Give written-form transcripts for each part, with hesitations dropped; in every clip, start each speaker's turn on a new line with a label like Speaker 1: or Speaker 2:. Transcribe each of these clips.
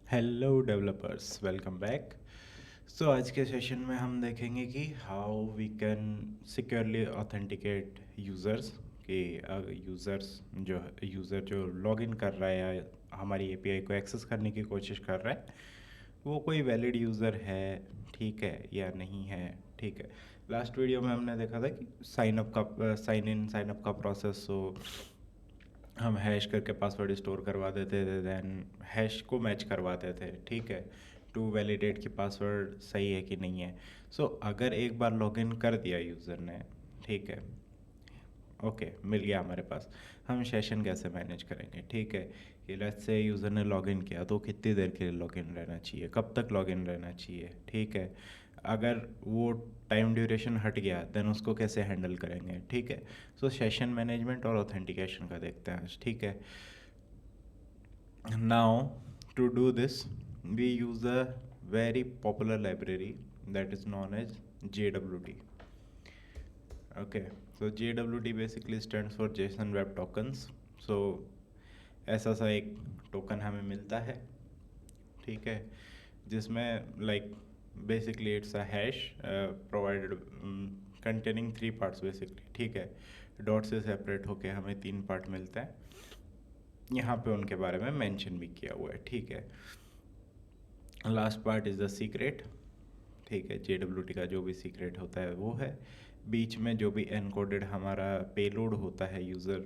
Speaker 1: Hello developers, welcome back. So आज के session में हम देखेंगे कि how we can securely authenticate users कि यूज़र जो लॉगिन कर रहा है या हमारी एपीआई को एक्सेस करने की कोशिश कर रहा है वो कोई वैलिड यूज़र है, ठीक है या नहीं है। ठीक है, लास्ट वीडियो में हमने देखा था कि साइन अप का प्रोसेस। सो हम हैश करके पासवर्ड स्टोर करवा देते थे, देन हैश को मैच करवाते थे, ठीक है, टू वैलिडेट कि पासवर्ड सही है कि नहीं है। अगर एक बार लॉगिन कर दिया यूज़र ने, ठीक है, ओके, मिल गया हमारे पास, हम सेशन कैसे मैनेज करेंगे। ठीक है, कि लेट्स से यूज़र ने लॉगिन किया तो कितनी देर के लिए लॉगिन रहना चाहिए, कब तक लॉगिन रहना चाहिए। ठीक है, अगर वो टाइम ड्यूरेशन हट गया देन उसको कैसे हैंडल करेंगे। ठीक है, सेशन मैनेजमेंट और ऑथेंटिकेशन का देखते हैं आज। ठीक है, now to do this we use a very popular library that is known as JWT. Okay, so JWT basically stands for JSON Web Tokens. So ऐसा सा एक टोकन हमें मिलता है, ठीक है, जिसमें like basically it's a hash provided containing 3 parts basically. ठीक है, डॉट से सेपरेट होके हमें 3 पार्ट मिलता है, यहाँ पे उनके बारे में मेंशन भी किया हुआ है। ठीक है, last part is the secret. ठीक है, JWT का जो भी सीक्रेट होता है वो है। बीच में जो भी एनकोडेड हमारा पेलोड होता है, यूज़र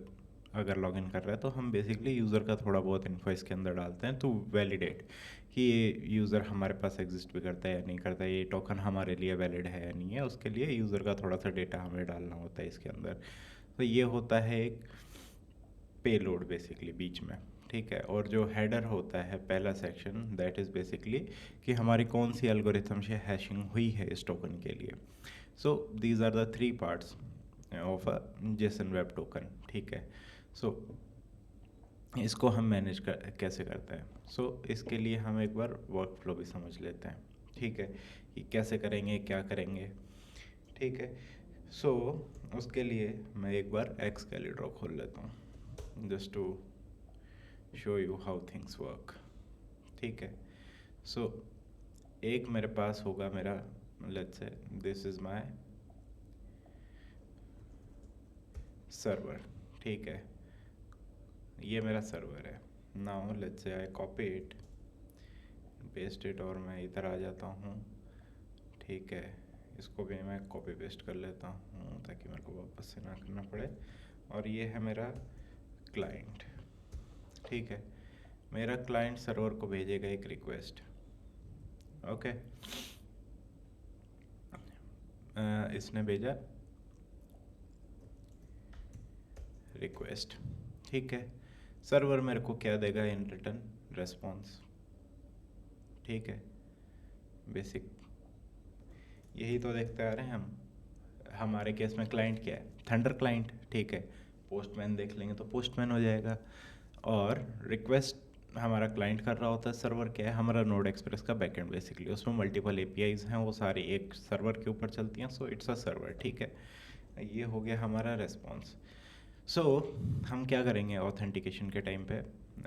Speaker 1: अगर लॉगिन कर रहा है तो हम बेसिकली यूज़र का थोड़ा बहुत इन्फो इसके अंदर डालते हैं टू वैलिडेट कि ये यूज़र हमारे पास एग्जिस्ट भी करता है या नहीं करता है, ये टोकन हमारे लिए वैलिड है या नहीं है, उसके लिए यूज़र का थोड़ा सा डेटा हमें डालना होता है इसके अंदर। तो ये होता है एक पेलोड बेसिकली बीच में। ठीक है, और जो हेडर होता है पहला सेक्शन, दैट इज़ बेसिकली कि हमारी कौन सी एल्गोरिथम से हैशिंग हुई है इस टोकन के लिए। So these are the 3 parts of a JSON web token. ठीक है, सो इसको हम मैनेज कैसे करते हैं। इसके लिए हम एक बार वर्क फ्लो भी समझ लेते हैं। ठीक है, कि कैसे करेंगे, क्या करेंगे। ठीक है, सो उसके लिए मैं एक बार एक्स कैलिड्रो खोल लेता हूँ just to show you how things work. ठीक है, सो एक मेरे पास होगा मेरा, let's say this is my server. ठीक है, ये मेरा सर्वर है। Now let's say I copy it, paste it, और मैं इधर आ जाता हूँ। ठीक है, इसको भी मैं कॉपी पेस्ट कर लेता हूँ ताकि मेरे को वापस से ना करना पड़े। और ये है मेरा क्लाइंट। ठीक है, मेरा क्लाइंट सर्वर को भेजेगा एक रिक्वेस्ट। ओके, इसने भेजा रिक्वेस्ट। ठीक है, सर्वर मेरे को क्या देगा इन रिटर्न, रेस्पॉन्स। ठीक है, बेसिक यही तो देखते आ रहे हैं हम। हमारे केस में क्लाइंट क्या है, थंडर क्लाइंट। ठीक है, पोस्टमैन देख लेंगे तो पोस्टमैन हो जाएगा। और रिक्वेस्ट हमारा क्लाइंट कर रहा होता है, सर्वर क्या है, हमारा नोड एक्सप्रेस का बैकएंड बेसिकली, उसमें मल्टीपल एपीआईज हैं, वो सारी एक सर्वर के ऊपर चलती हैं। So it's a server. ठीक है, ये हो गया हमारा रेस्पॉन्स। सो हम क्या करेंगे ऑथेंटिकेशन के टाइम पे,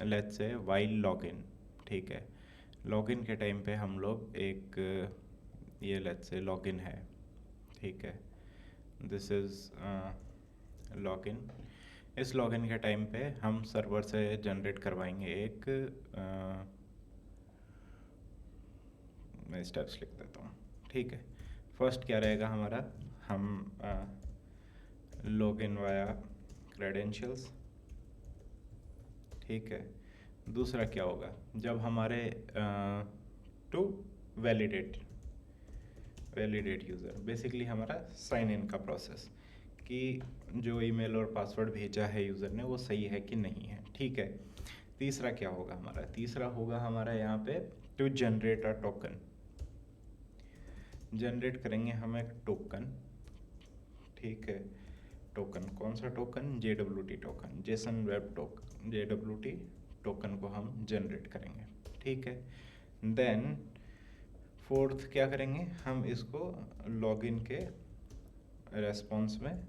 Speaker 1: लेट्स से वाइल लॉगिन। ठीक है, लॉगिन के टाइम पे हम लोग एक ये लेट्स से लॉगिन है। ठीक है, दिस इज़ लॉगिन। इस लॉगिन के टाइम पे हम सर्वर से जनरेट करवाएंगे एक मैं स्टेप्स लिख देता हूँ। ठीक है, फर्स्ट क्या रहेगा हमारा, हम लॉगिन वाया क्रेडेंशियल्स। ठीक है, दूसरा क्या होगा, जब हमारे टू वैलिडेट यूज़र, बेसिकली हमारा साइन इन का प्रोसेस कि जो ईमेल और पासवर्ड भेजा है यूज़र ने वो सही है कि नहीं है। ठीक है, तीसरा क्या होगा हमारा, तीसरा होगा हमारा यहाँ पे to generate a token. Generate करेंगे हम एक टोकन। ठीक है, टोकन कौन सा token, JWT token, JSON web token, JWT token को हम जनरेट करेंगे। ठीक है, देन फोर्थ क्या करेंगे, हम इसको लॉगिन के रेस्पॉन्स में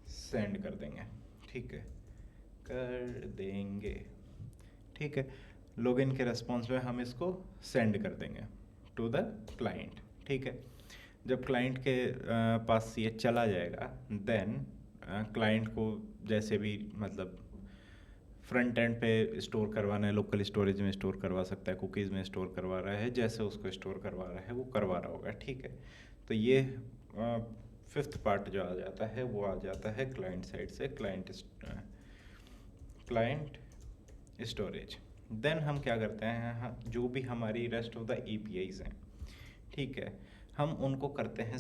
Speaker 1: सेंड कर देंगे। ठीक है, कर देंगे। ठीक है, लॉगिन के रेस्पॉन्स में हम इसको सेंड कर देंगे टू द क्लाइंट। ठीक है, जब क्लाइंट के पास ये चला जाएगा देन क्लाइंट को जैसे भी मतलब फ्रंट एंड पे स्टोर करवाना है, लोकल स्टोरेज में स्टोर करवा सकता है, कुकीज़ में स्टोर करवा रहा है, जैसे उसको स्टोर करवा रहा है वो करवा रहा होगा। ठीक है, तो ये फिफ्थ पार्ट जो आ जाता है वो आ जाता है क्लाइंट साइड से, क्लाइंट स्टोरेज। देन हम क्या करते हैं, जो भी हमारी रेस्ट ऑफ द एपीआईज हैं, ठीक है, हम उनको करते हैं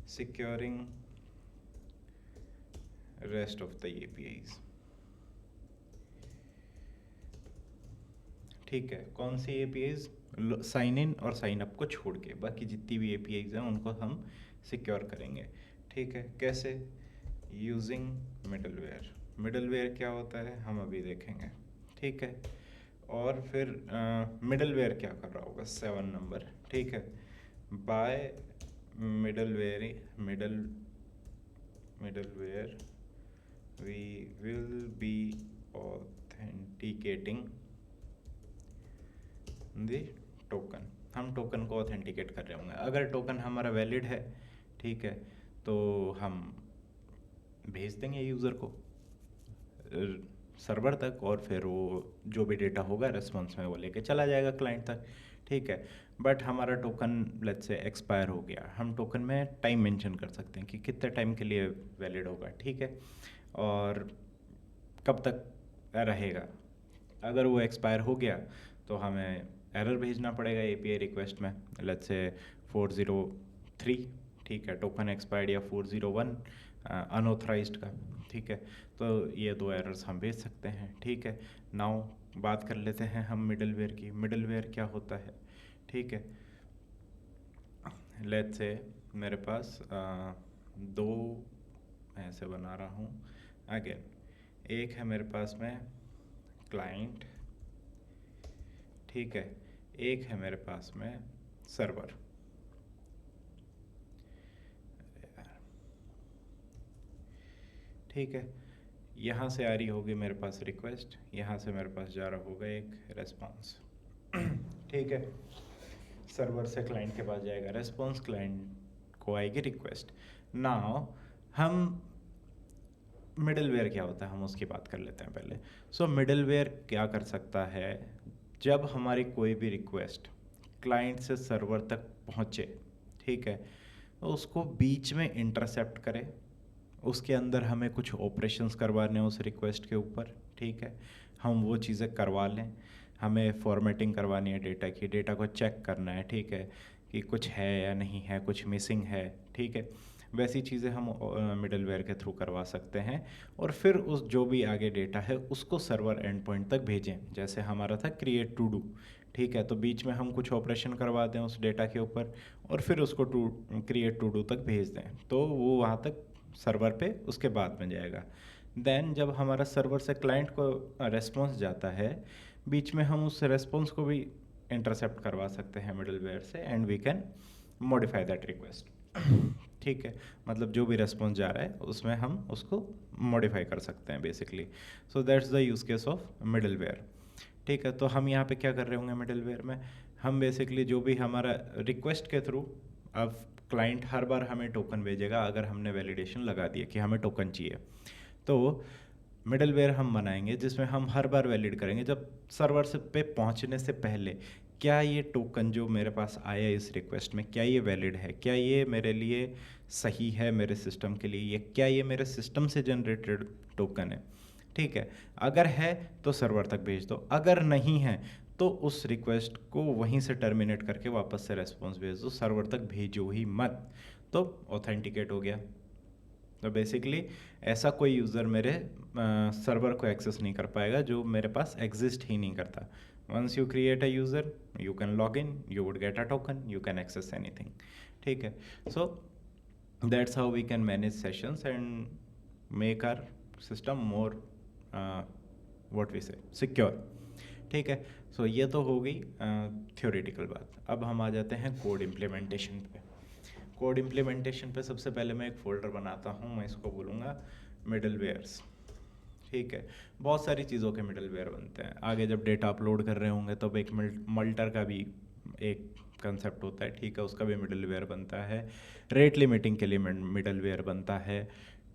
Speaker 1: securing rest of the APIs. ठीक है, कौन सी एपीआईज? साइन इन और साइन अप को छोड़ के बाकी जितनी भी एपीआईज हैं उनको हम सिक्योर करेंगे। ठीक है, कैसे? Using middleware. मिडलवेयर क्या होता है हम अभी देखेंगे। ठीक है, और फिर मिडलवेयर क्या कर रहा होगा? 7 नंबर। ठीक है, by middleware we will be authenticating the token. हम टोकन को ऑथेंटिकेट कर रहे होंगे। अगर टोकन हमारा वैलिड है, ठीक है, तो हम भेज देंगे यूज़र को सर्वर तक, और फिर वो जो भी डेटा होगा रेस्पॉन्स में वो लेके चला जाएगा क्लाइंट तक। ठीक है, बट हमारा टोकन लेट्स से एक्सपायर हो गया, हम टोकन में टाइम मेंशन कर सकते हैं कि कितने टाइम के लिए वैलिड होगा। ठीक है, और कब तक रहेगा। अगर वो एक्सपायर हो गया तो हमें एरर भेजना पड़ेगा एपीआई रिक्वेस्ट में, लेट्स से 403। ठीक है, टोकन एक्सपायर्ड, या 401 अनऑथराइज्ड का। ठीक है, तो ये 2 एरर्स हम भेज सकते हैं। ठीक है, नाउ बात कर लेते हैं हम मिडलवेयर की। मिडलवेयर क्या होता है? ठीक है, लेट्स से मेरे पास 2 ऐसे बना रहा हूँ अगेन। एक है मेरे पास में क्लाइंट, ठीक है, एक है मेरे पास में सर्वर। ठीक है, यहाँ से आ रही होगी मेरे पास रिक्वेस्ट, यहाँ से मेरे पास जा रहा होगा एक रेस्पॉन्स। ठीक है, सर्वर से क्लाइंट के पास जाएगा रेस्पॉन्स, क्लाइंट को आएगी रिक्वेस्ट। नाउ हम मिडलवेयर क्या होता है हम उसकी बात कर लेते हैं पहले। सो मिडलवेयर क्या कर सकता है? जब हमारी कोई भी रिक्वेस्ट क्लाइंट से सर्वर तक पहुँचे, ठीक है, तो उसको बीच में इंटरसेप्ट करे, उसके अंदर हमें कुछ ऑपरेशंस करवाने हैं उस रिक्वेस्ट के ऊपर। ठीक है, हम वो चीज़ें करवा लें, हमें फॉर्मेटिंग करवानी है डेटा की, डेटा को चेक करना है। ठीक है, कि कुछ है या नहीं है, कुछ मिसिंग है। ठीक है, वैसी चीज़ें हम मिडलवेयर के थ्रू करवा सकते हैं, और फिर उस जो भी आगे डेटा है उसको सर्वर एंड पॉइंट तक भेजें। जैसे हमारा था क्रिएट टू डू। ठीक है, तो बीच में हम कुछ ऑपरेशन करवा दें उस डेटा के ऊपर, और फिर उसको क्रिएट टू डू तक भेज दें, तो वो वहाँ तक सर्वर पे उसके बाद में जाएगा। देन जब हमारा सर्वर से क्लाइंट को रेस्पॉन्स जाता है, बीच में हम उस रेस्पॉन्स को भी इंटरसेप्ट करवा सकते हैं मिडलवेयर से, and we can modify that request. ठीक है, मतलब जो भी रेस्पॉन्स जा रहा है उसमें हम उसको मॉडिफाई कर सकते हैं basically. So that's the use case of middleware. ठीक है, तो हम यहाँ पे क्या कर रहे होंगे मिडलवेयर में? हम बेसिकली जो भी हमारा रिक्वेस्ट के थ्रू, अब क्लाइंट हर बार हमें टोकन भेजेगा अगर हमने वैलिडेशन लगा दिया कि हमें टोकन चाहिए, तो मिडलवेयर हम बनाएंगे जिसमें हम हर बार वैलिड करेंगे जब सर्वर से पे पहुंचने से पहले, क्या ये टोकन जो मेरे पास आया इस रिक्वेस्ट में, क्या ये वैलिड है, क्या ये मेरे लिए सही है मेरे सिस्टम के लिए, ये क्या ये मेरे सिस्टम से जनरेटेड टोकन है। ठीक है, अगर है तो सर्वर तक भेज दो, अगर नहीं है तो उस रिक्वेस्ट को वहीं से टर्मिनेट करके वापस से रेस्पॉन्स भेज दो, सर्वर तक भेजो ही मत, तो ऑथेंटिकेट हो गया। तो बेसिकली ऐसा कोई यूज़र मेरे सर्वर को एक्सेस नहीं कर पाएगा जो मेरे पास एग्जिस्ट ही नहीं करता। Once you create a user, you can log in, you would get a token, you can access anything. ठीक है, so that's how we can manage sessions and make our system more what we say secure. ठीक है, सो ये तो हो गई theoretical बात। अब हम आ जाते हैं कोड इम्प्लीमेंटेशन पे। कोड इम्प्लीमेंटेशन पे सबसे पहले मैं एक फ़ोल्डर बनाता हूँ, मैं इसको बोलूँगा मिडलवेयर्स। ठीक है। बहुत सारी चीज़ों के मिडलवेयर बनते हैं। आगे जब डेटा अपलोड कर रहे होंगे तब एक मल्टर का भी एक कंसेप्ट होता है, ठीक है, उसका भी मिडलवेयर बनता है। रेट लिमिटिंग के लिए मिडलवेयर बनता है,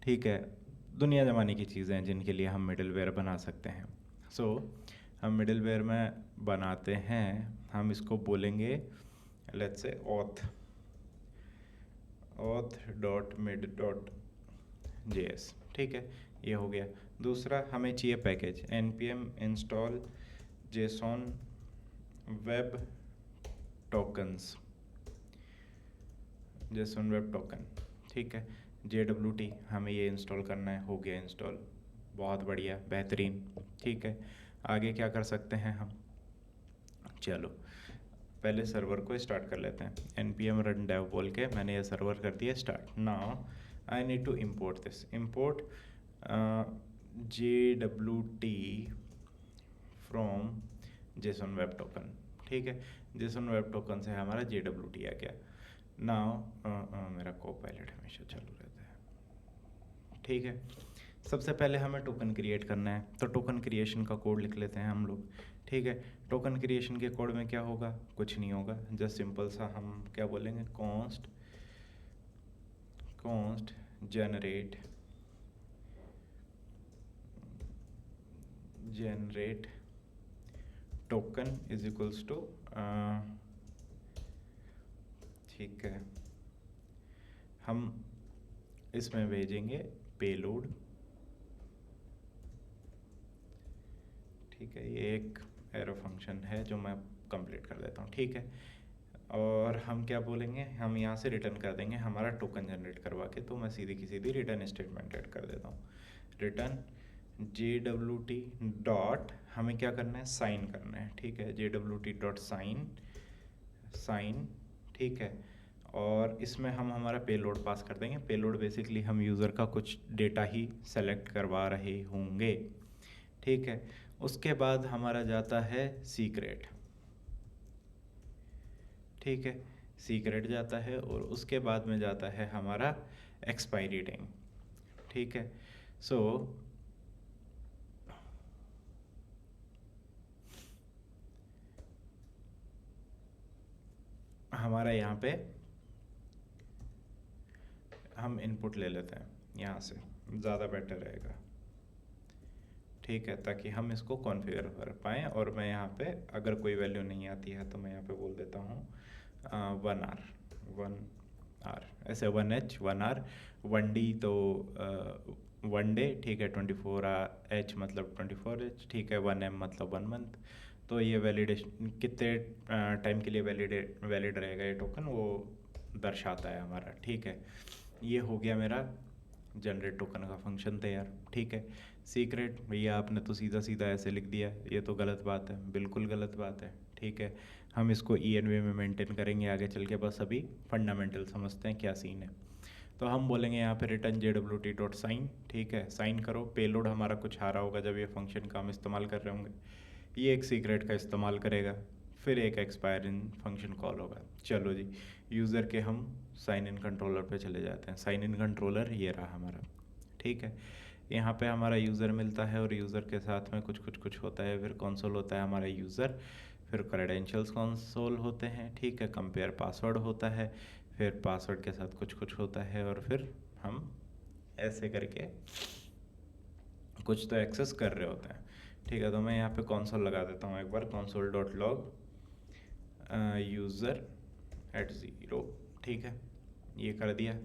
Speaker 1: ठीक है। दुनिया जमाने की चीज़ें हैं जिनके लिए हम मिडलवेयर बना सकते हैं। सो हम मिडलवेयर में बनाते हैं, हम इसको बोलेंगे लेट्स से auth.mid.js, ठीक है, ये हो गया। दूसरा हमें चाहिए package npm install json web tokens, json web token, ठीक है। JWT हमें ये इंस्टॉल करना है, हो गया इंस्टॉल, बहुत बढ़िया, बेहतरीन, ठीक है। आगे क्या कर सकते हैं हम, चलो पहले सर्वर को स्टार्ट कर लेते हैं। npm run dev बोल के मैंने ये सर्वर कर दिया start. Now I need to import this, import JWT from JSON web token, ठीक है। JSON वेब टोकन से हमारा JWT आ गया। नाउ मेरा कोपायलट हमेशा चालू रहता है, ठीक है। सबसे पहले हमें टोकन क्रिएट करना है, तो टोकन क्रिएशन का कोड लिख लेते हैं हम लोग, ठीक है। टोकन क्रिएशन के कोड में क्या होगा, कुछ नहीं होगा, जस्ट सिंपल सा हम क्या बोलेंगे, const generate token is equals to, ठीक है, हम इसमें भेजेंगे पेलोड, ठीक है। ये एक एरो फंक्शन है जो मैं कंप्लीट कर देता हूँ, ठीक है। और हम क्या बोलेंगे, हम यहाँ से रिटर्न कर देंगे हमारा टोकन जनरेट करवा के, तो मैं सीधी की सीधी रिटर्न स्टेटमेंट ऐड कर देता हूँ। रिटर्न JWT डॉट, हमें क्या करना है, साइन करना है, ठीक है। JWT डॉट साइन, ठीक है। और इसमें हम हमारा पेलोड पास कर देंगे। पेलोड बेसिकली हम यूज़र का कुछ डेटा ही सेलेक्ट करवा रहे होंगे, ठीक है। उसके बाद हमारा जाता है सीक्रेट, ठीक है, सीक्रेट जाता है। और उसके बाद में जाता है हमारा एक्सपायरी टाइम, ठीक है। सो हमारा यहाँ पे हम इनपुट ले लेते हैं, यहाँ से ज़्यादा बेटर रहेगा, ठीक है, ताकि हम इसको कॉन्फ़िगर कर पाएँ। और मैं यहाँ पे अगर कोई वैल्यू नहीं आती है तो मैं यहाँ पे बोल देता हूँ 1 आर, ऐसे 1H 1 आर, 1D तो 1 डे, ठीक है, 24H मतलब 24H, ठीक है, 1M मतलब 1 मंथ। तो ये वैलिडेशन कितने टाइम के लिए वैलिड रहेगा ये टोकन, वो दर्शाता है हमारा, ठीक है। ये हो गया मेरा जनरेट टोकन का फंक्शन तैयार, ठीक है। सीक्रेट भैया आपने तो सीधा सीधा ऐसे लिख दिया, ये तो गलत बात है, बिल्कुल गलत बात है, ठीक है। हम इसको ENV में मेंटेन करेंगे आगे चल के, बस अभी फंडामेंटल समझते हैं क्या सीन है। तो हम बोलेंगे यहाँ पे रिटर्न JWT डॉट साइन, ठीक है, साइन करो। पेलोड हमारा कुछ आ रहा होगा जब ये फंक्शन का हम इस्तेमाल कर रहे होंगे, ये एक सीक्रेट का इस्तेमाल करेगा, फिर एक एक्सपायर इन फंक्शन कॉल होगा। चलो जी, यूज़र के हम साइन इन कंट्रोलर पे चले जाते हैं। साइन इन कंट्रोलर ये रहा हमारा, ठीक है। यहाँ पे हमारा यूज़र मिलता है और यूज़र के साथ में कुछ होता है, फिर कंसोल होता है हमारा यूज़र, फिर क्रेडेंशियल्स कंसोल होते हैं, ठीक है, कंपेयर पासवर्ड होता है, फिर पासवर्ड के साथ कुछ होता है, और फिर हम ऐसे करके कुछ तो एक्सेस कर रहे होते हैं, ठीक है। तो मैं यहाँ पे कंसोल लगा देता हूँ एक बार, कंसोल डॉट लॉग यूज़र @0, ठीक है, ये कर दिया।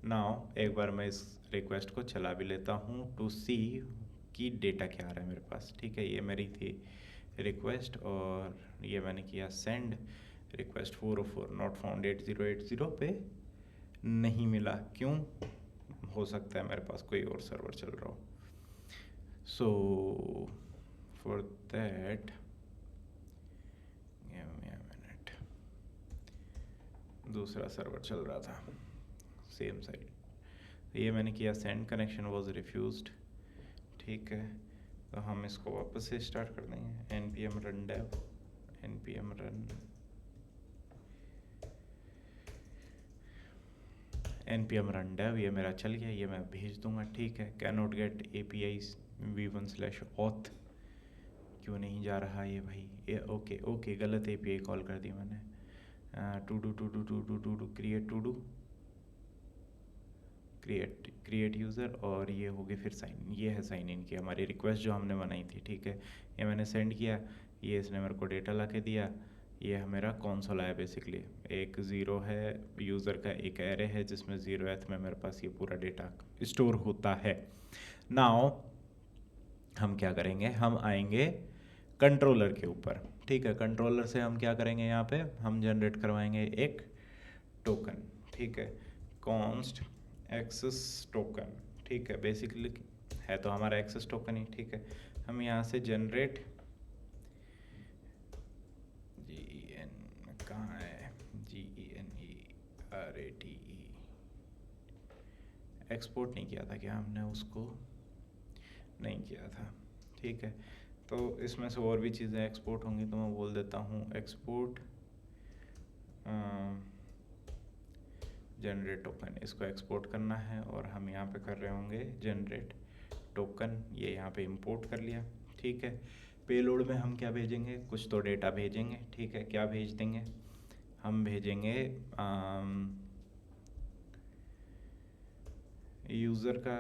Speaker 1: नाउ एक बार मैं इस रिक्वेस्ट को चला भी लेता हूँ टू सी कि डेटा क्या आ रहा है मेरे पास, ठीक है। ये मेरी थी रिक्वेस्ट और ये मैंने किया सेंड, रिक्वेस्ट 404 नॉट फाउंड 8080 पे नहीं मिला, क्यों, हो सकता है मेरे पास कोई और सर्वर चल रहा हो। सो फॉर दैट दूसरा सर्वर चल रहा था सेम साइड, ये मैंने किया सेंड, कनेक्शन वाज रिफ्यूज्ड, ठीक है। तो हम इसको वापस से स्टार्ट कर देंगे, npm run dev, npm run dev, ये मेरा चल गया, ये मैं भेज दूंगा, ठीक है। कैनॉट गेट APIs v1/auth क्यों नहीं जा रहा ये भाई, ये ओके ओके गलत API कॉल कर दी मैंने। टू डू क्रिएट यूज़र, और ये हो गई फिर साइन, ये है साइन इन की हमारी रिक्वेस्ट जो हमने बनाई थी, ठीक है। ये मैंने सेंड किया, ये इसने मेरे को डेटा ला के दिया, ये मेरा कॉन्सोल आया बेसिकली। एक ज़ीरो है यूज़र का, एक एरे है जिसमें 0th में मेरे पास ये पूरा डेटा स्टोर होता है। नाउ हम क्या करेंगे, हम आएंगे कंट्रोलर के ऊपर, ठीक है। कंट्रोलर से हम क्या करेंगे, यहाँ पे हम जनरेट करवाएंगे एक टोकन, ठीक है, कॉन्स्ट एक्सेस टोकन, ठीक है। बेसिकली है तो हमारा एक्सेस टोकन ही, ठीक है। हम यहाँ से जनरेट कहाँ है, GENERATE एक्सपोर्ट नहीं किया था क्या हमने, उसको नहीं किया था, ठीक है। तो इसमें से और भी चीज़ें एक्सपोर्ट होंगी, तो मैं बोल देता हूँ एक्सपोर्ट जनरेट टोकन, इसको एक्सपोर्ट करना है। और हम यहाँ पे कर रहे होंगे जनरेट टोकन, ये यहाँ पे इंपोर्ट कर लिया, ठीक है। पेलोड में हम क्या भेजेंगे, कुछ तो डेटा भेजेंगे, ठीक है। क्या भेज देंगे, हम भेजेंगे यूज़र का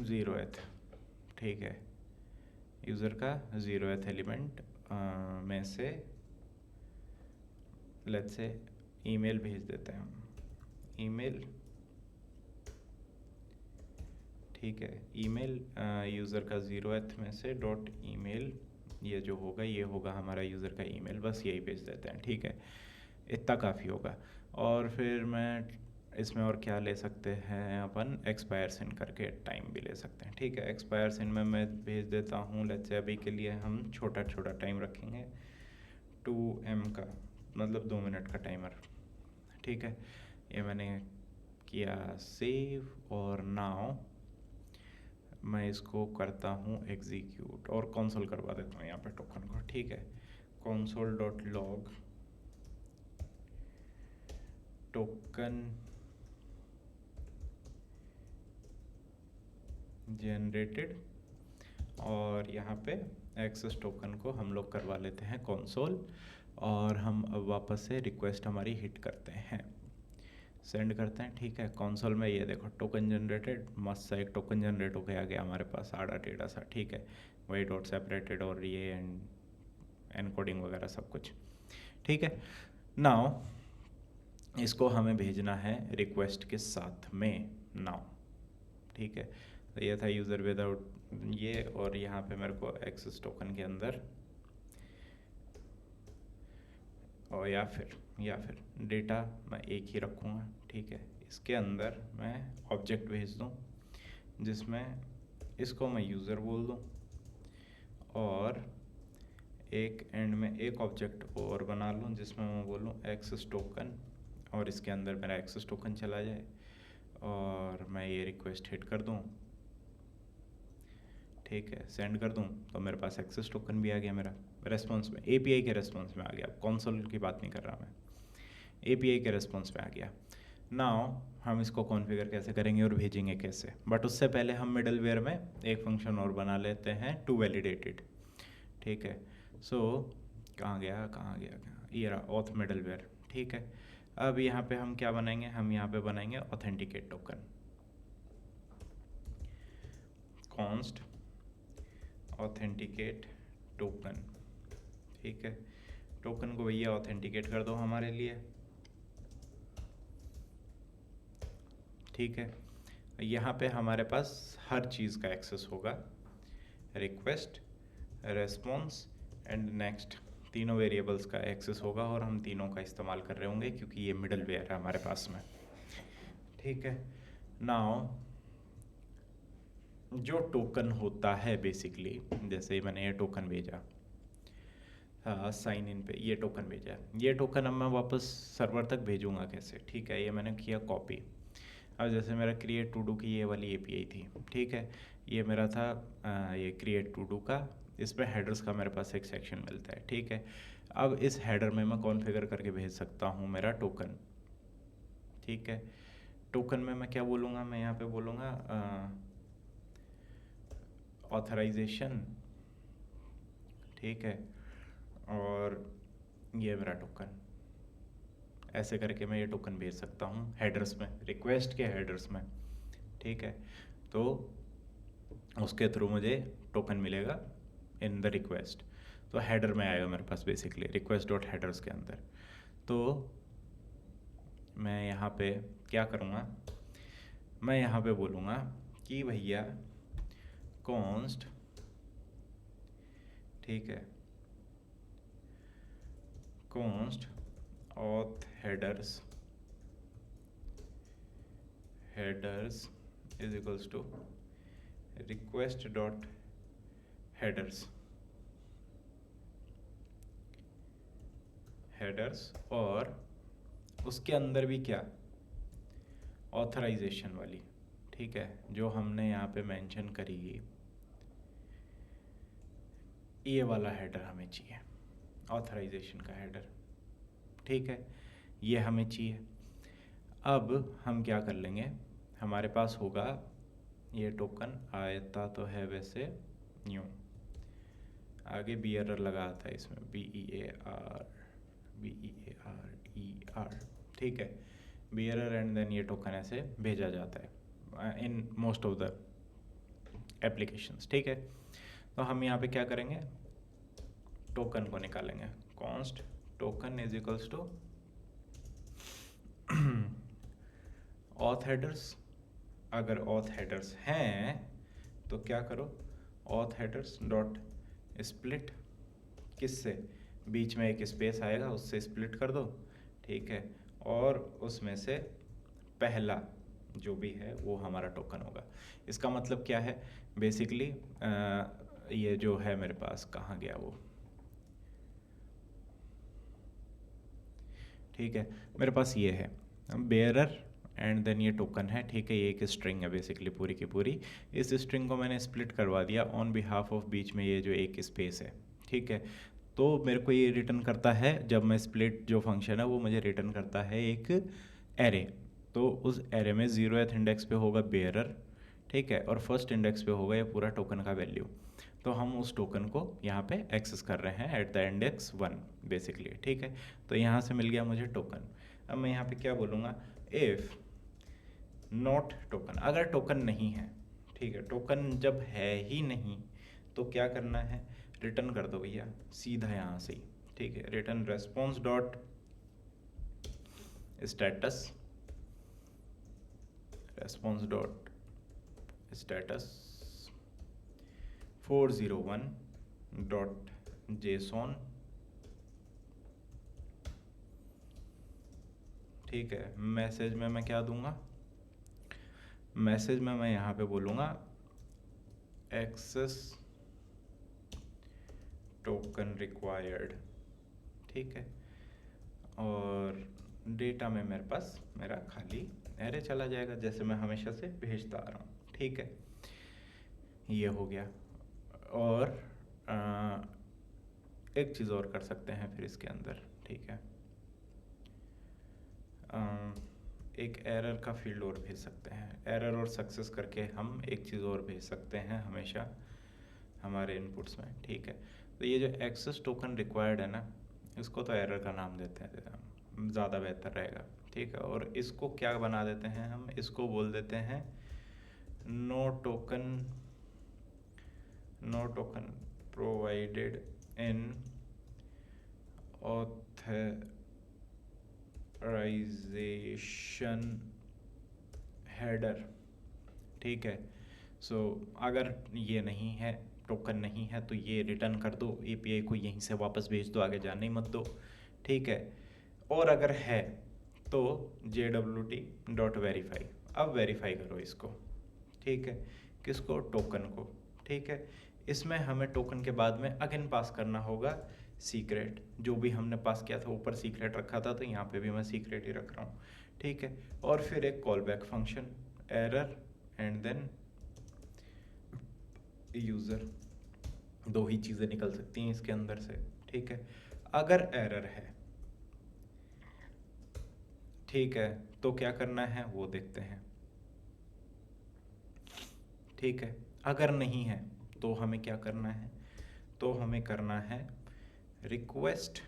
Speaker 1: 0th, ठीक है। यूज़र का 0th एलिमेंट में से लेट्स से ईमेल भेज देते हैं हम, ईमेल, ठीक है। ईमेल यूज़र का 0th में से डॉट ईमेल, ये जो होगा ये होगा हमारा यूज़र का ईमेल, बस यही भेज देते हैं, ठीक है। इतना काफ़ी होगा। और फिर मैं इसमें और क्या ले सकते हैं अपन, एक्सपायर सिन करके टाइम भी ले सकते हैं, ठीक है। एक्सपायर सिन में मैं भेज देता हूँ, लेट्स से अभी के लिए हम छोटा छोटा टाइम रखेंगे 2M का, मतलब 2 मिनट का टाइमर, ठीक है। ये मैंने किया सेव, और नाउ मैं इसको करता हूँ एग्जीक्यूट और कंसोल करवा देता हूँ यहाँ पे टोकन को, ठीक है। console.log टोकन जनरेटेड, और यहाँ पे एक्सेस टोकन को हम लोग करवा लेते हैं कंसोल, और हम अब वापस से रिक्वेस्ट हमारी हिट करते हैं, सेंड करते हैं, ठीक है। कंसोल में ये देखो टोकन जनरेटेड, मस्त सा एक टोकन जनरेट हो गया, आ गया हमारे पास आड़ा टेढ़ा सा, ठीक है। वही डॉट सेपरेटेड और ये एनकोडिंग वगैरह सब कुछ, ठीक है। नाउ इसको हमें भेजना है रिक्वेस्ट के साथ में नाउ, ठीक है। तो ये था यूज़र विदाउट ये, और यहाँ पे मेरे को एक्सेस टोकन के अंदर, और या फिर डेटा मैं एक ही रखूँगा, ठीक है। इसके अंदर मैं ऑब्जेक्ट भेज दूँ जिसमें इसको मैं यूज़र बोल दूँ, और एक एंड में एक ऑब्जेक्ट और बना लूँ जिसमें मैं बोलूँ एक्सेस टोकन, और इसके अंदर मेरा एक्सेस टोकन चला जाए, और मैं ये रिक्वेस्ट हिट कर दूँ, ठीक है, सेंड कर दूँ, तो मेरे पास एक्सेस टोकन भी आ गया मेरा रेस्पॉन्स में, API के रेस्पॉन्स में आ गया। कंसोल की बात नहीं कर रहा मैं, API के रेस्पॉन्स में आ गया। नाउ हम इसको कॉन्फ़िगर कैसे करेंगे और भेजेंगे कैसे, बट उससे पहले हम मिडलवेयर में एक फंक्शन और बना लेते हैं टू वैलिडेटेड, ठीक है। सो कहाँ गया ये रहा ऑथ मिडलवेयर, ठीक है। अब यहाँ पे हम क्या बनाएंगे, हम यहाँ पे बनाएंगे authenticate token, const authenticate token, ठीक है। टोकन को भैया ऑथेंटिकेट कर दो हमारे लिए, ठीक है। यहाँ पे हमारे पास हर चीज़ का एक्सेस होगा, रिक्वेस्ट, रेस्पॉन्स एंड नेक्स्ट, तीनों वेरिएबल्स का एक्सेस होगा, और हम तीनों का इस्तेमाल कर रहे होंगे क्योंकि ये मिडलवेयर है हमारे पास में, ठीक है। नाउ जो टोकन होता है बेसिकली, जैसे मैंने ये टोकन भेजा, साइन इन पे ये टोकन भेजा, ये टोकन अब मैं वापस सर्वर तक भेजूँगा कैसे, ठीक है। ये मैंने किया कॉपी, अब जैसे मेरा क्रिएट टू डू की ये वाली API थी, ठीक है। ये मेरा था ये क्रिएट टू डू का, इसमें हेडर्स का मेरे पास एक सेक्शन मिलता है, ठीक है। अब इस हेडर में मैं कॉन्फ़िगर करके भेज सकता हूँ मेरा टोकन, ठीक है। टोकन में मैं क्या बोलूँगा, मैं यहाँ पे बोलूँगा ऑथराइजेशन, ठीक है, और ये मेरा टोकन। ऐसे करके मैं ये टोकन भेज सकता हूँ हेडर्स में, रिक्वेस्ट के हेडर्स में, ठीक है। तो उसके थ्रू मुझे टोकन मिलेगा इन द रिक्वेस्ट, तो हेडर में आएगा मेरे पास बेसिकली रिक्वेस्ट डॉट हेडर्स के अंदर। तो मैं यहाँ पे क्या करूँगा, मैं यहाँ पे बोलूँगा कि भैया कॉन्स्ट, ठीक है, const auth headers is equals to request dot headers और उसके अंदर भी क्या, ऑथराइजेशन वाली, ठीक है, जो हमने यहाँ पे मेंशन करी, ये वाला हेडर हमें चाहिए, ऑथराइजेशन का हेडर, ठीक है, ये हमें चाहिए। अब हम क्या कर लेंगे, हमारे पास होगा ये टोकन, आयता तो है वैसे न्यू, आगे बीएरर लगा था इसमें, BEAR, ठीक है, बीएरर, एंड देन ये टोकन ऐसे भेजा जाता है in most of the applications, ठीक है। तो हम यहाँ पे क्या करेंगे, टोकन को निकालेंगे, const token is equals to auth headers. अगर ऑथ हेडर्स हैं तो क्या करो, ऑथ हेडर्स डॉट स्प्लिट, किससे, बीच में एक स्पेस आएगा उससे स्प्लिट कर दो, ठीक है, और उसमें से पहला जो भी है वो हमारा टोकन होगा। इसका मतलब क्या है बेसिकली, ये जो है मेरे पास, कहाँ गया वो, ठीक है, मेरे पास ये है बेयरर एंड देन ये टोकन है, ठीक है, ये एक स्ट्रिंग है बेसिकली पूरी की पूरी। इस स्ट्रिंग को मैंने स्प्लिट करवा दिया ऑन बिहाफ ऑफ बीच में ये जो एक स्पेस है, ठीक है। तो मेरे को ये रिटर्न करता है, जब मैं स्प्लिट जो फंक्शन है वो मुझे रिटर्न करता है एक एरे। तो उस एरे में 0th इंडेक्स पे होगा बेयरर, ठीक है, और फर्स्ट इंडेक्स पे होगा ये पूरा टोकन का वैल्यू। तो हम उस टोकन को यहाँ पे एक्सेस कर रहे हैं एट द इंडेक्स 1 बेसिकली, ठीक है। तो यहाँ से मिल गया मुझे टोकन। अब मैं यहाँ पे क्या बोलूँगा, इफ़ नॉट टोकन, अगर टोकन नहीं है, ठीक है, टोकन जब है ही नहीं तो क्या करना है, रिटर्न कर दो भैया सीधा यहाँ से ही, ठीक है, return response dot status, response dot status 401 dot JSON, ठीक है। मैसेज में मैं क्या दूंगा, मैसेज में मैं यहाँ पे बोलूँगा एक्सेस टोकन रिक्वायर्ड, ठीक है, और डेटा में मेरे पास मेरा खाली एरे चला जाएगा जैसे मैं हमेशा से भेजता आ रहा हूँ, ठीक है, ये हो गया। और एक चीज़ और कर सकते हैं फिर इसके अंदर, ठीक है, एक एरर का फील्ड और भेज सकते हैं, एरर और सक्सेस करके हम एक चीज़ और भेज सकते हैं हमेशा हमारे इनपुट्स में, ठीक है। तो ये जो एक्सेस टोकन रिक्वायर्ड है ना, इसको तो एरर का नाम देते हैं, ज़्यादा बेहतर रहेगा, ठीक है। और इसको क्या बना देते हैं हम, इसको बोल देते हैं no token provided in authorization header, ठीक है। सो अगर ये नहीं है, टोकन नहीं है, तो ये रिटर्न कर दो, एपीआई को यहीं से वापस भेज दो, आगे जाने ही मत दो, ठीक है। और अगर है तो JWT.verify, अब वेरीफाई करो इसको, ठीक है, किसको, टोकन को, ठीक है। इसमें हमें टोकन के बाद में अगेन पास करना होगा सीक्रेट, जो भी हमने पास किया था ऊपर सीक्रेट रखा था, तो यहाँ पे भी मैं सीक्रेट ही रख रहा हूँ, ठीक है। और फिर एक call back function, error and then user, दो ही चीज़ें निकल सकती हैं इसके अंदर से, ठीक है। अगर एरर है, ठीक है, तो क्या करना है वो देखते हैं, ठीक है। अगर नहीं है तो हमें क्या करना है, तो हमें करना है रिक्वेस्ट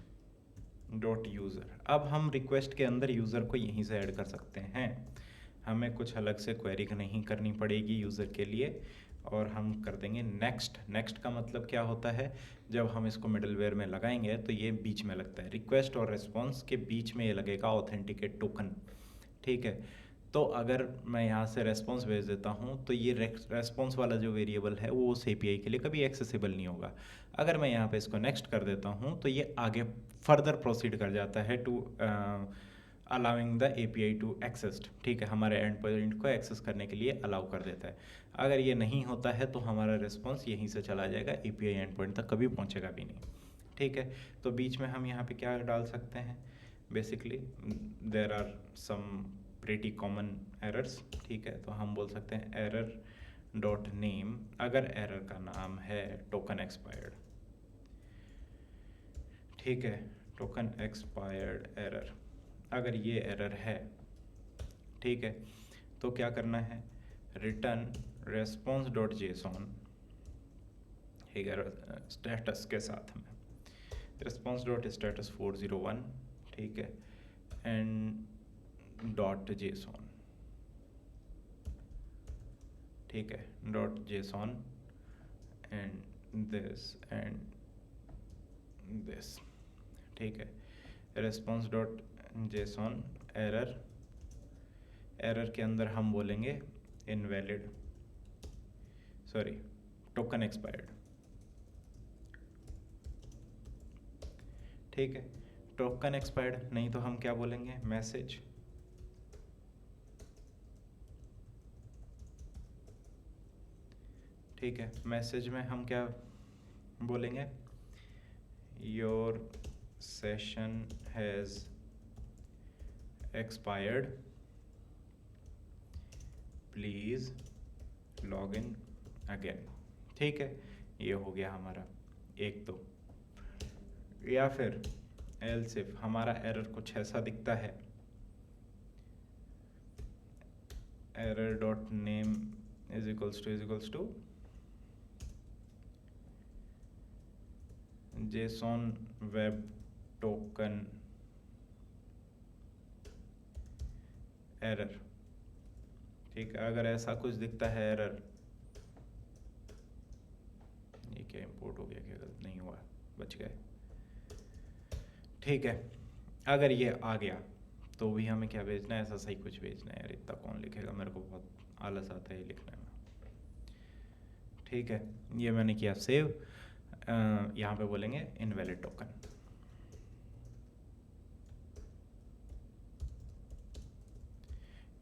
Speaker 1: डॉट यूज़र। अब हम रिक्वेस्ट के अंदर यूज़र को यहीं से ऐड कर सकते हैं, हमें कुछ अलग से क्वेरी नहीं करनी पड़ेगी यूज़र के लिए। और हम कर देंगे नेक्स्ट। नेक्स्ट का मतलब क्या होता है, जब हम इसको मिडलवेयर में लगाएंगे तो ये बीच में लगता है, रिक्वेस्ट और रिस्पॉन्स के बीच में ये लगेगा ऑथेंटिकेट टोकन। ठीक है, तो अगर मैं यहाँ से रेस्पॉन्स भेज देता हूँ तो ये रेस्पॉन्स वाला जो वेरिएबल है वो उस एपीआई के लिए कभी एक्सेसिबल नहीं होगा। अगर मैं यहाँ पे इसको नेक्स्ट कर देता हूँ तो ये आगे फर्दर प्रोसीड कर जाता है to allowing the API to access. ठीक है, हमारे एंड पॉइंट को एक्सेस करने के लिए अलाउ कर देता है। अगर ये नहीं होता है तो हमारा रिस्पॉन्स यहीं से चला जाएगा, एपीआई एंड पॉइंट तक कभी पहुँचेगा भी नहीं। ठीक है, तो बीच में हम यहाँ पे क्या डाल सकते हैं, basically there are some pretty common errors. ठीक है, तो हम बोल सकते हैं एरर डॉट नेम, अगर एरर का नाम है टोकन एक्सपायर्ड। ठीक है, टोकन एक्सपायर्ड एरर, अगर ये एरर है, ठीक है, तो क्या करना है, रिटर्न रेस्पॉन्स डॉट जेसॉन, ठीक है, स्टेटस के साथ में रेस्पॉन्स डॉट स्टेटस 401, ठीक है, एंड डॉट जेसॉन। ठीक है, डॉट जेसॉन एंड दिस। ठीक है, response dot JSON error, error के अंदर हम बोलेंगे इनवैलिड, सॉरी टोकन एक्सपायर्ड। ठीक है, टोकन एक्सपायर्ड नहीं तो हम क्या बोलेंगे, मैसेज ठीक है, मैसेज में हम क्या बोलेंगे, your session has expired, please log in again. ठीक है, ये हो गया हमारा एक तो। या फिर एल्स इफ हमारा एरर कुछ ऐसा दिखता है, error dot name is equals to JSON web token error. ठीक है, अगर ऐसा कुछ दिखता है एरर, ये क्या इंपोर्ट हो गया, क्या गलत नहीं हुआ, बच गए। ठीक है, अगर ये आ गया तो भी हमें क्या भेजना है, ऐसा सही कुछ भेजना है। यार इतना कौन लिखेगा, मेरे को बहुत आलस आता है लिखने में। ठीक है, ये मैंने किया सेव। यहाँ पे बोलेंगे इनवैलिड टोकन।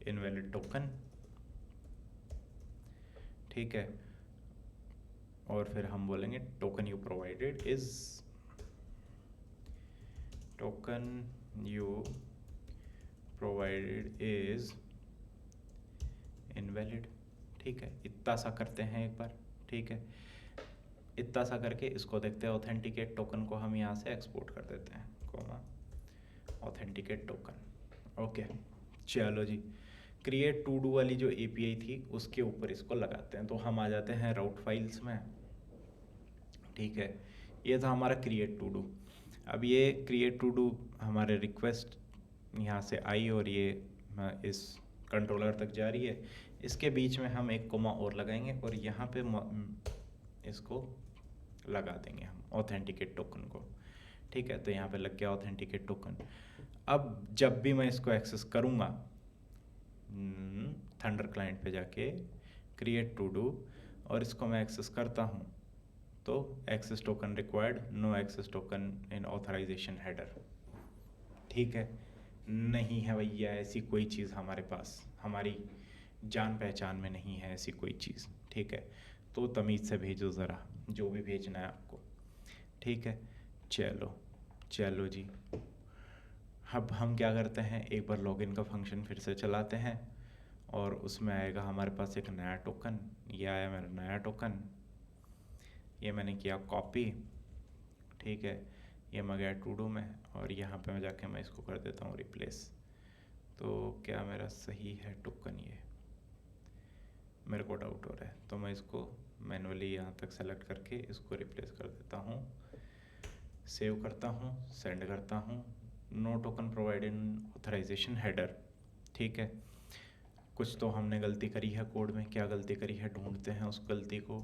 Speaker 1: इनवैलिड टोकन, ठीक है, और फिर हम बोलेंगे token you provided is, token you provided is invalid. ठीक है, इतना सा करते हैं एक बार। ठीक है, इतना सा करके इसको देखते हैं, ऑथेंटिकेट टोकन को हम यहाँ से एक्सपोर्ट कर देते हैं, कोमा ऑथेंटिकेट टोकन। ओके, चलो जी, क्रिएट टू डू वाली जो एपीआई थी उसके ऊपर इसको लगाते हैं। तो हम आ जाते हैं राउट फाइल्स में। ठीक है, ये था हमारा क्रिएट टू डू। अब ये क्रिएट टू डू हमारे रिक्वेस्ट यहाँ से आई और ये इस कंट्रोलर तक जा रही है। इसके बीच में हम एक कोमा और लगाएंगे और यहाँ पे इसको लगा देंगे हम ऑथेंटिकेट टोकन को। ठीक है, तो यहाँ पे लग गया ऑथेंटिकेट टोकन। अब जब भी मैं इसको एक्सेस करूँगा, थंडर क्लाइंट पे जाके क्रिएट टू डू और इसको मैं एक्सेस करता हूँ तो access token required, no access token in authorization header. ठीक है, नहीं है भैया ऐसी कोई चीज़ हमारे पास, हमारी जान पहचान में नहीं है ऐसी कोई चीज़। ठीक है, तो तमीज़ से भेजो ज़रा जो भी भेजना है आपको। ठीक है, चलो चलो जी, अब हम क्या करते हैं, एक बार लॉगिन का फंक्शन फिर से चलाते हैं और उसमें आएगा हमारे पास एक नया टोकन। ये आया मेरा नया टोकन, ये मैंने किया कॉपी। ठीक है, ये मैं गया टू डू में और यहाँ पे मैं जाके मैं इसको कर देता हूँ रिप्लेस। तो क्या मेरा सही है टोकन, ये मेरे को डाउट हो रहा है, तो मैं इसको मैनुअली यहाँ तक सेलेक्ट करके इसको रिप्लेस कर देता हूँ, सेव करता हूँ, सेंड करता हूँ। No token provide in authorization header. ठीक है, कुछ तो हमने गलती करी है कोड में, क्या गलती करी है ढूंढते हैं उस गलती को।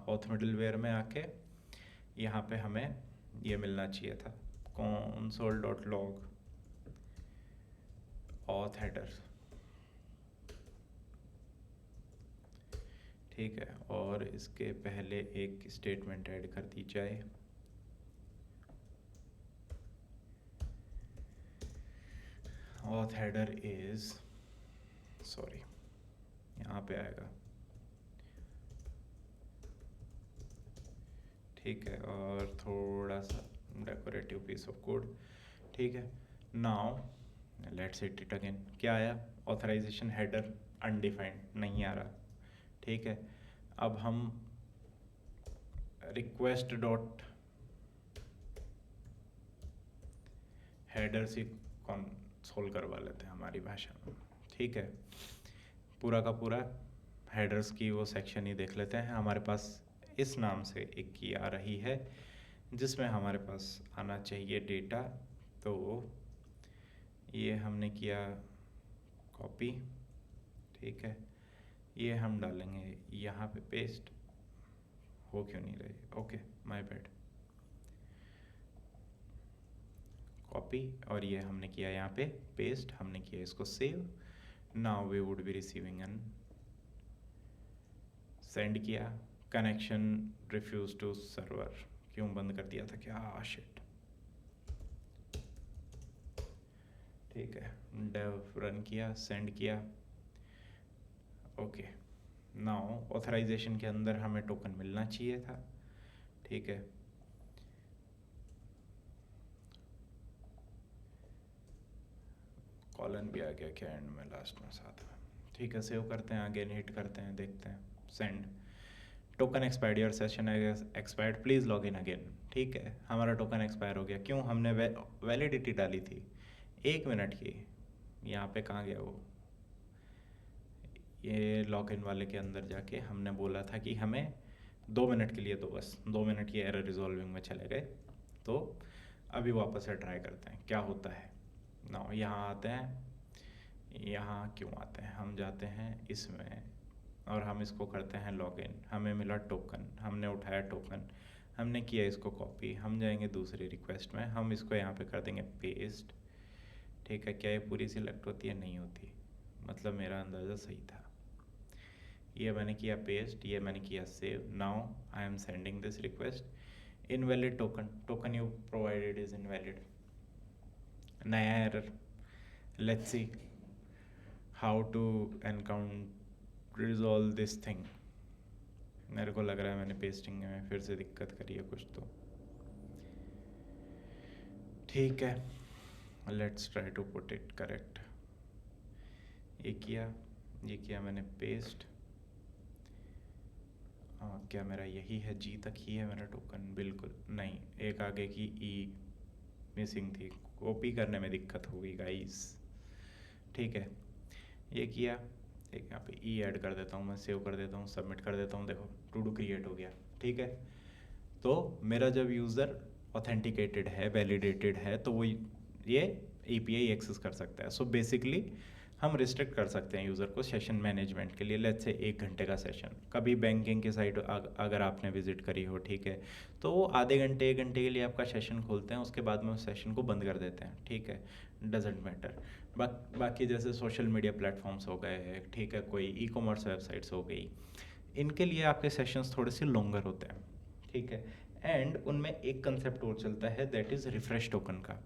Speaker 1: ऑथ मिडलवेयर में आके यहाँ पे हमें ये मिलना चाहिए था, console.log auth header। ठीक है, और इसके पहले एक स्टेटमेंट ऐड कर दी जाए, auth header is, सॉरी यहाँ पे आएगा। ठीक है, और थोड़ा सा डेकोरेटिव पीस ऑफ कोड। ठीक है, now let's hit it again. क्या आया? ऑथराइजेशन हेडर अनडिफाइंड नहीं आ रहा। ठीक है, अब हम रिक्वेस्ट डॉट हेडर से कंसोल करवा लेते हैं हमारी भाषा में। ठीक है, पूरा का पूरा हेडर्स की वो सेक्शन ही देख लेते हैं। हमारे पास इस नाम से एक की आ रही है जिसमें हमारे पास आना चाहिए डेटा, तो ये हमने किया कॉपी। ठीक है, ये हम डालेंगे यहाँ पे पेस्ट। हो क्यों नहीं रही? Okay, my bad. कॉपी, और ये हमने किया यहाँ पे पेस्ट, हमने किया इसको save. Now we would be receiving an, send किया, कनेक्शन रिफ्यूज टू सर्वर। क्यों बंद कर दिया था क्या? शिट। ठीक है, डेव रन किया, सेंड किया। ओके, नाउ ऑथराइजेशन के अंदर हमें टोकन मिलना चाहिए था। ठीक है, कॉलन भी आ गया क्या एंड में, लास्ट में, साथ में। ठीक है, सेव करते हैं, अगेन हिट करते हैं, देखते हैं, send. Token expired, your session expired, please log in again. ठीक है, हमारा टोकन एक्सपायर हो गया। क्यों? हमने वैलिडिटी डाली थी 1 मिनट की। यहाँ पे कहाँ गया वो? ये लॉग इन वाले के अंदर जाके हमने बोला था कि हमें 2 मिनट के लिए दो, बस 2 मिनट की एरर रिजॉल्विंग में चले गए। तो अभी वापस से ट्राई करते हैं क्या होता है। ना यहाँ आते हैं, यहाँ क्यों आते हैं? हम जाते हैं इसमें और हम इसको करते हैं लॉगिन। हमें मिला टोकन, हमने उठाया टोकन, हमने किया इसको कॉपी। हम जाएंगे दूसरी रिक्वेस्ट में, हम इसको यहाँ पे कर देंगे पेस्ट। ठीक है, क्या ये पूरी सिलेक्ट होती है? नहीं होती, मतलब मेरा अंदाज़ा सही था। ये मैंने किया पेस्ट, ये मैंने किया save. Now I am sending this request. Invalid token, token you provided is invalid. नया error. Let's see how to encounter resolve this thing. मेरे को लग रहा है मैंने पेस्टिंग में फिर से दिक्कत करी है कुछ तो। ठीक है, let's try to put it correct. ये किया मैंने पेस्ट। क्या मेरा यही है? जी तक ही है मेरा टोकन? बिल्कुल नहीं, एक आगे की ई मिसिंग थी, कॉपी करने में दिक्कत हो गई गाइस। ठीक है, ये किया, एक यहाँ पे ई ऐड कर देता हूँ मैं, सेव कर देता हूँ, सबमिट कर देता हूँ। देखो टू डू क्रिएट हो गया। ठीक है, तो मेरा जब यूज़र ऑथेंटिकेटेड है, वैलिडेटेड है, तो वो ये API एक्सेस कर सकता है। सो बेसिकली हम रिस्ट्रिक्ट कर सकते हैं यूज़र को सेशन मैनेजमेंट के लिए। लेट्स से 1 घंटे का सेशन, कभी बैंकिंग की साइट अगर आपने विजिट करी हो, ठीक है, तो वो आधे घंटे 1 घंटे के लिए आपका सेशन खोलते हैं, उसके बाद में उस सेशन को बंद कर देते हैं। ठीक है, डजेंट मैटर। बाकी जैसे सोशल मीडिया प्लेटफॉर्म्स हो गए, ठीक है, कोई ई-कॉमर्स वेबसाइट्स हो गई, इनके लिए आपके सेशंस थोड़े से लॉन्गर होते हैं। ठीक है, एंड उनमें एक कंसेप्ट और चलता है, दैट इज़ रिफ्रेश टोकन का।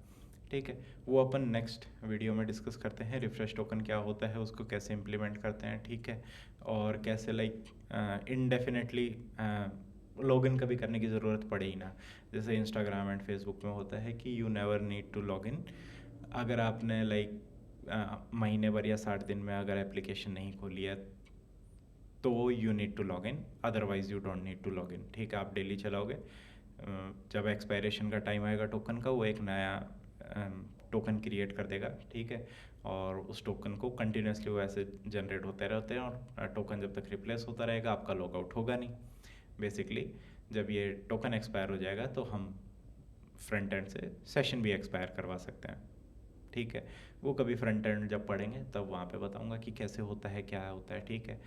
Speaker 1: ठीक है, वो अपन नेक्स्ट वीडियो में डिस्कस करते हैं। रिफ्रेश टोकन क्या होता है, उसको कैसे इम्प्लीमेंट करते हैं। ठीक है, और कैसे लाइक इनडेफिनेटली लॉगिन कभी करने की ज़रूरत पड़े ही ना। जैसे इंस्टाग्राम एंड फेसबुक में होता है कि you never need to log in. अगर आपने लाइक महीने भर या 60 दिन में अगर एप्लीकेशन नहीं खोली है तो you need to log in, otherwise you don't need to log in. ठीक है, आप डेली चलाओगे, जब एक्सपायरेशन का टाइम आएगा टोकन का, वो एक नया टोकन क्रिएट कर देगा, ठीक है, और उस टोकन को कंटिन्यूसली वो ऐसे जनरेट होते रहते हैं और टोकन जब तक रिप्लेस होता रहेगा आपका लॉगआउट होगा नहीं। बेसिकली जब ये टोकन एक्सपायर हो जाएगा तो हम फ्रंट एंड से सेशन भी एक्सपायर करवा सकते हैं, ठीक है। वो कभी फ्रंट एंड जब पढ़ेंगे तब वहाँ पे बताऊँगा कि कैसे होता है, क्या होता है, ठीक है।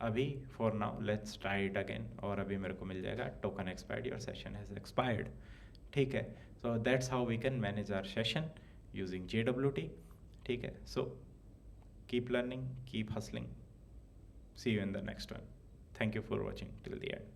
Speaker 1: अभी for now let's try it again, और अभी मेरे को मिल जाएगा token expired, your session has expired, ठीक है। So that's how we can manage our session using JWT, ठीक है। So keep learning, keep hustling, see you in the next one. Thank you for watching till the and.